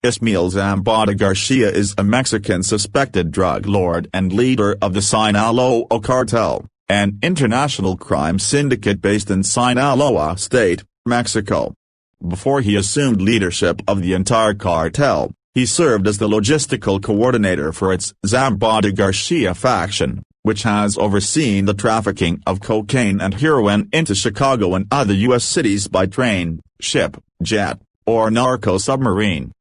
Ismael Zambada Garcia is a Mexican suspected drug lord and leader of the Sinaloa cartel, an international crime syndicate based in Sinaloa State, Mexico. Before he assumed leadership of the entire cartel, he served as the logistical coordinator for its Zambada Garcia faction, which has overseen the trafficking of cocaine and heroin into Chicago and other U.S. cities by train, ship, jet, or narco-submarine.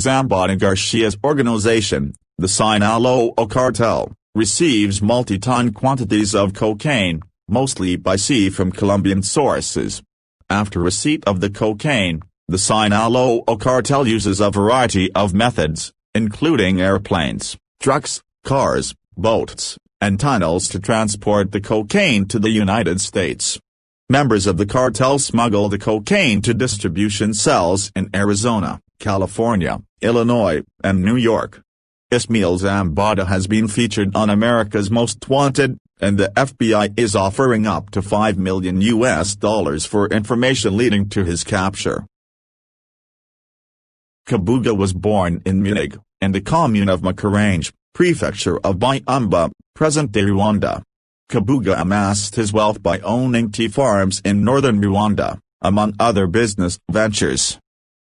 Zambada Garcia's organization, the Sinaloa cartel, receives multi-ton quantities of cocaine, mostly by sea from Colombian sources. After receipt of the cocaine, the Sinaloa cartel uses a variety of methods, including airplanes, trucks, cars, boats, and tunnels to transport the cocaine to the United States. Members of the cartel smuggle the cocaine to distribution cells in Arizona, California, Illinois, and New York. Ismael Zambada has been featured on America's Most Wanted, and the FBI is offering up to $5 million for information leading to his capture. Kabuga was born in Munich, in the commune of Macarange, prefecture of Byumba, present-day Rwanda. Kabuga amassed his wealth by owning tea farms in northern Rwanda, among other business ventures.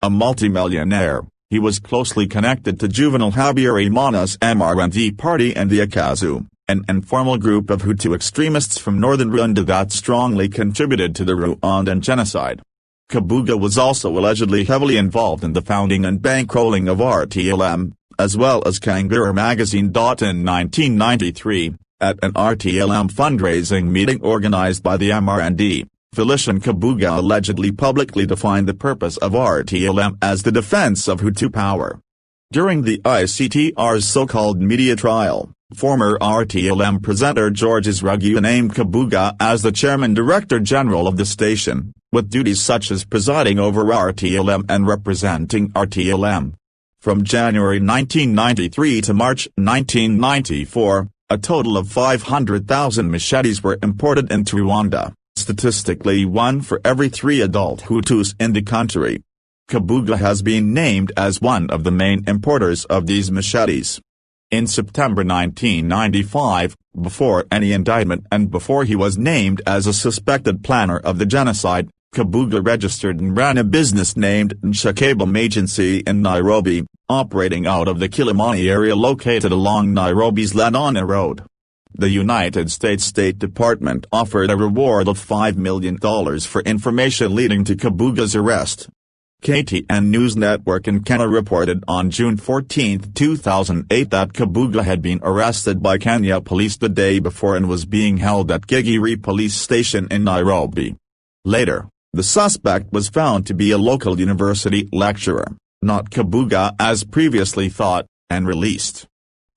A multimillionaire, he was closely connected to Juvenal Habyarimana's MRND party and the Akazu, an informal group of Hutu extremists from northern Rwanda that strongly contributed to the Rwandan genocide. Kabuga was also allegedly heavily involved in the founding and bankrolling of RTLM, as well as Kangura magazine. In 1993, at an RTLM fundraising meeting organized by the MRND, Felician Kabuga allegedly publicly defined the purpose of RTLM as the defense of Hutu power. During the ICTR's so-called media trial, former RTLM presenter Georges Ruggie named Kabuga as the chairman-director-general of the station, with duties such as presiding over RTLM and representing RTLM. From January 1993 to March 1994, a total of 500,000 machetes were imported into Rwanda, statistically one for every 3 adult Hutus in the country. Kabuga has been named as one of the main importers of these machetes. In September 1995, before any indictment and before he was named as a suspected planner of the genocide, Kabuga registered and ran a business named Nshakabam Agency in Nairobi, operating out of the Kilimani area located along Nairobi's Ladona Road. The United States State Department offered a reward of $5 million for information leading to Kabuga's arrest. KTN News Network in Kenya reported on June 14, 2008 that Kabuga had been arrested by Kenya police the day before and was being held at Gigiri police station in Nairobi. Later, the suspect was found to be a local university lecturer, not Kabuga as previously thought, and released.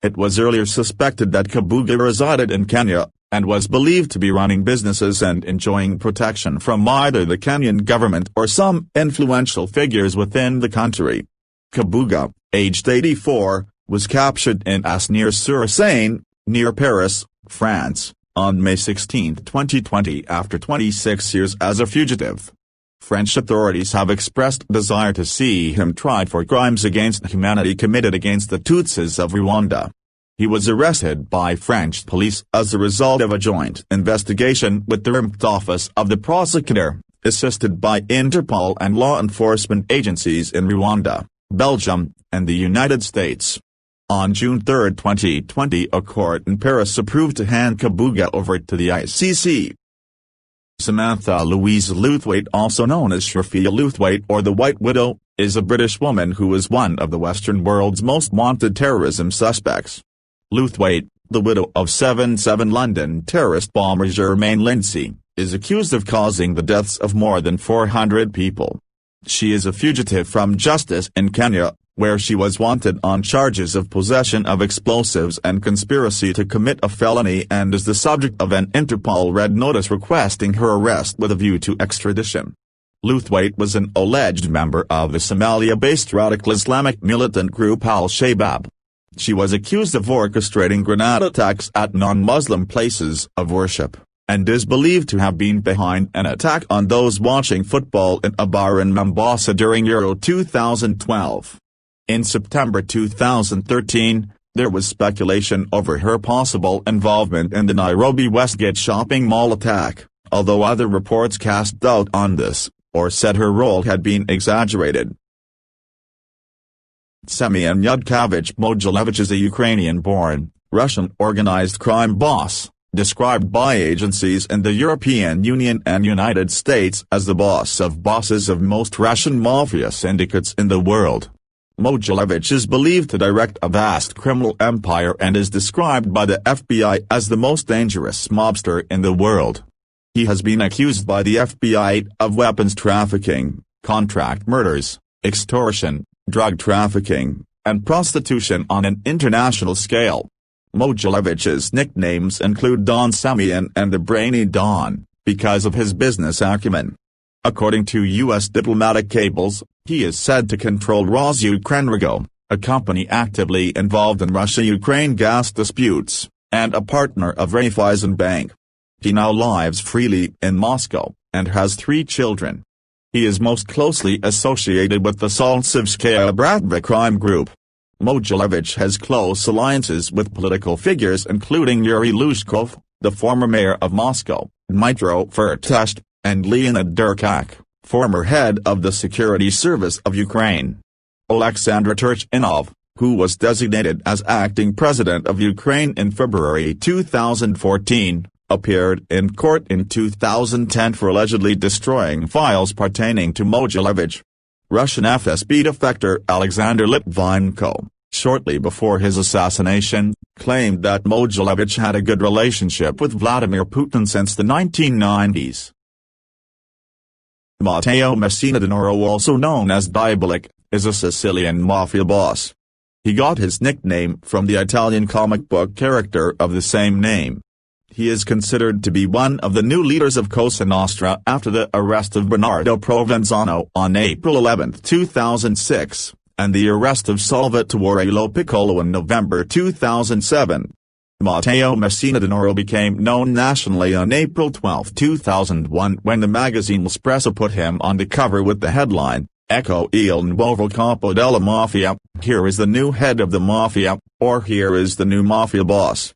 It was earlier suspected that Kabuga resided in Kenya, and was believed to be running businesses and enjoying protection from either the Kenyan government or some influential figures within the country. Kabuga, aged 84, was captured in Asnières-sur-Seine, near Paris, France, on May 16, 2020 after 26 years as a fugitive. French authorities have expressed desire to see him tried for crimes against humanity committed against the Tutsis of Rwanda. He was arrested by French police as a result of a joint investigation with the RIMT office of the prosecutor, assisted by Interpol and law enforcement agencies in Rwanda, Belgium, and the United States. On June 3, 2020, a court in Paris approved to hand Kabuga over to the ICC. Samantha Lewisthwaite, also known as Samantha Lewisthwaite or the White Widow, is a British woman who is one of the Western world's most wanted terrorism suspects. Lewisthwaite, the widow of 7/7 London terrorist bomber Jermaine Lindsay, is accused of causing the deaths of more than 400 people. She is a fugitive from justice in Kenya, where she was wanted on charges of possession of explosives and conspiracy to commit a felony and is the subject of an Interpol red notice requesting her arrest with a view to extradition. Lewisthwaite was an alleged member of the Somalia-based radical Islamic militant group Al-Shabaab. She was accused of orchestrating grenade attacks at non-Muslim places of worship, and is believed to have been behind an attack on those watching football in a bar in Mombasa during Euro 2012. In September 2013, there was speculation over her possible involvement in the Nairobi Westgate shopping mall attack, although other reports cast doubt on this, or said her role had been exaggerated. Semian Yudkavich Mogilevich is a Ukrainian-born, Russian organized crime boss, described by agencies in the European Union and United States as the boss of bosses of most Russian mafia syndicates in the world. Mogilevich is believed to direct a vast criminal empire and is described by the FBI as the most dangerous mobster in the world. He has been accused by the FBI of weapons trafficking, contract murders, extortion, drug trafficking, and prostitution on an international scale. Mogilevich's nicknames include Don Semian and the Brainy Don, because of his business acumen. According to U.S. diplomatic cables, he is said to control Rosukreenergo, a company actively involved in Russia-Ukraine gas disputes, and a partner of Raiffeisen Bank. He now lives freely in Moscow, and has 3 children. He is most closely associated with the Saltsevskaya Bratva crime group. Mogilevich has close alliances with political figures including Yuri Lushkov, the former mayor of Moscow, Dmytro Firtash, and Leonid Derkak, former head of the Security Service of Ukraine. Alexander Turchinov, who was designated as acting president of Ukraine in February 2014, appeared in court in 2010 for allegedly destroying files pertaining to Mogilevich. Russian FSB defector Alexander Litvinenko, shortly before his assassination, claimed that Mogilevich had a good relationship with Vladimir Putin since the 1990s. Matteo Messina Denaro, also known as Diabolik, is a Sicilian mafia boss. He got his nickname from the Italian comic book character of the same name. He is considered to be one of the new leaders of Cosa Nostra after the arrest of Bernardo Provenzano on April 11, 2006, and the arrest of Salvatore Lo Piccolo in November 2007. Matteo Messina Denaro became known nationally on April 12, 2001 when the magazine L'Espresso put him on the cover with the headline, Ecco il nuovo capo della mafia, here is the new head of the mafia, or here is the new mafia boss.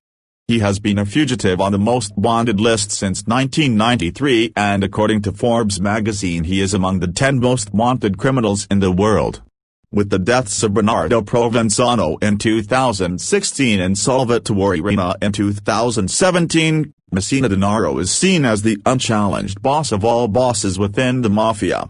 He has been a fugitive on the most wanted list since 1993 and according to Forbes magazine he is among the 10 most wanted criminals in the world. With the deaths of Bernardo Provenzano in 2016 and Salvatore Reina in 2017, Messina Denaro is seen as the unchallenged boss of all bosses within the mafia.